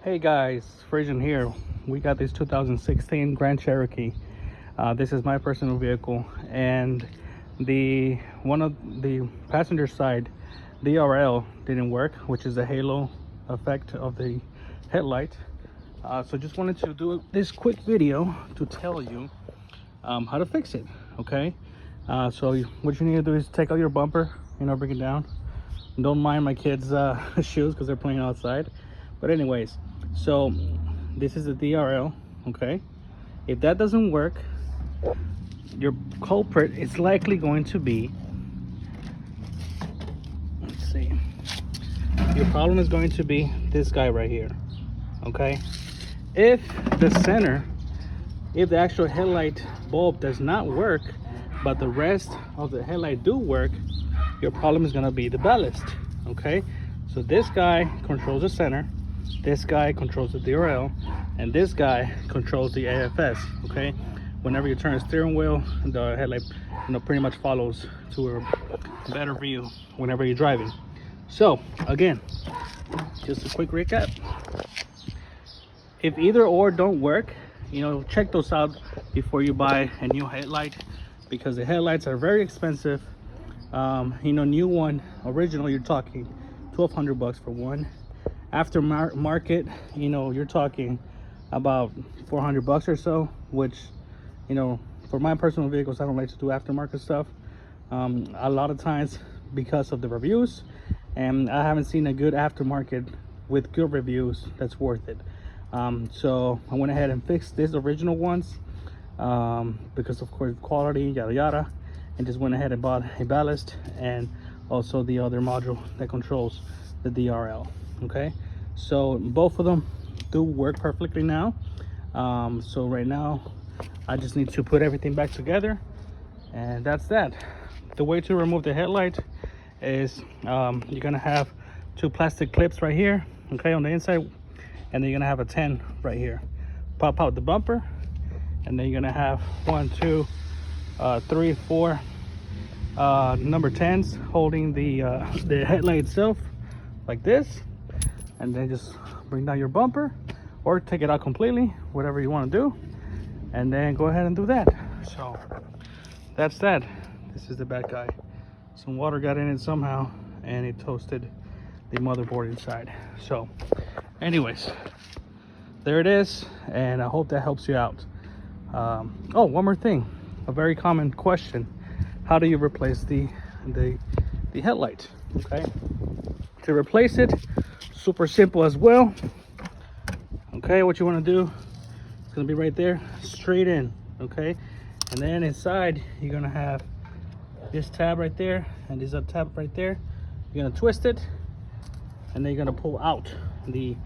Hey guys, Frisian here. We got this 2016 Grand Cherokee. This is my personal vehicle, and the one of the passenger side DRL didn't work, which is the halo effect of the headlight. So just wanted to do this quick video to tell you how to fix it. Okay, so what you need to do is take out your bumper, bring it down. Don't mind my kids shoes because they're playing outside, but anyways, so this is the DRL. Okay, if that doesn't work, your culprit is likely going to be, let's see, your problem is going to be this guy right here. Okay, if the actual headlight bulb does not work, but the rest of the headlight do work, your problem is going to be the ballast. Okay, so this guy controls the center, this guy controls the DRL, and this guy controls the AFS. Okay, whenever you turn the steering wheel, the headlight pretty much follows to a better view whenever you're driving. So again, just a quick recap. If either or don't work, check those out before you buy a new headlight, because the headlights are very expensive. New one, original, you're talking $1,200 for one. Aftermarket, you're talking about $400 or so, which, for my personal vehicles, I don't like to do aftermarket stuff a lot of times because of the reviews, and I haven't seen a good aftermarket with good reviews that's worth it. So I went ahead and fixed these original ones because of course quality, yada yada, and just went ahead and bought a ballast and also the other module that controls the DRL. Okay, so both of them do work perfectly now. So right now I just need to put everything back together, and that's that. The way to remove the headlight is you're gonna have two plastic clips right here, okay, on the inside, and then you're gonna have a 10 right here. Pop out the bumper, and then you're gonna have 1, 2, 3, 4 number 10s holding the headlight itself like this, and then just bring down your bumper or take it out completely, whatever you want to do, and then go ahead and do that. So that's that. This is the bad guy. Some water got in it somehow and it toasted the motherboard inside. So anyways, there it is, and I hope that helps you out. Oh, one more thing, a very common question: how do you replace the headlight? Okay, to replace it, super simple as well. Okay, what you want to do, it's going to be right there, straight in. Okay, and then inside you're going to have this tab right there and this other tab right there. You're going to twist it, and then you're going to pull out the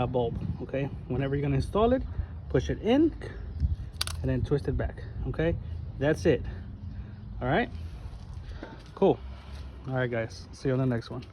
bulb. Okay, whenever you're going to install it, push it in and then twist it back. Okay, that's it. All right, cool. All right guys, see you on the next one.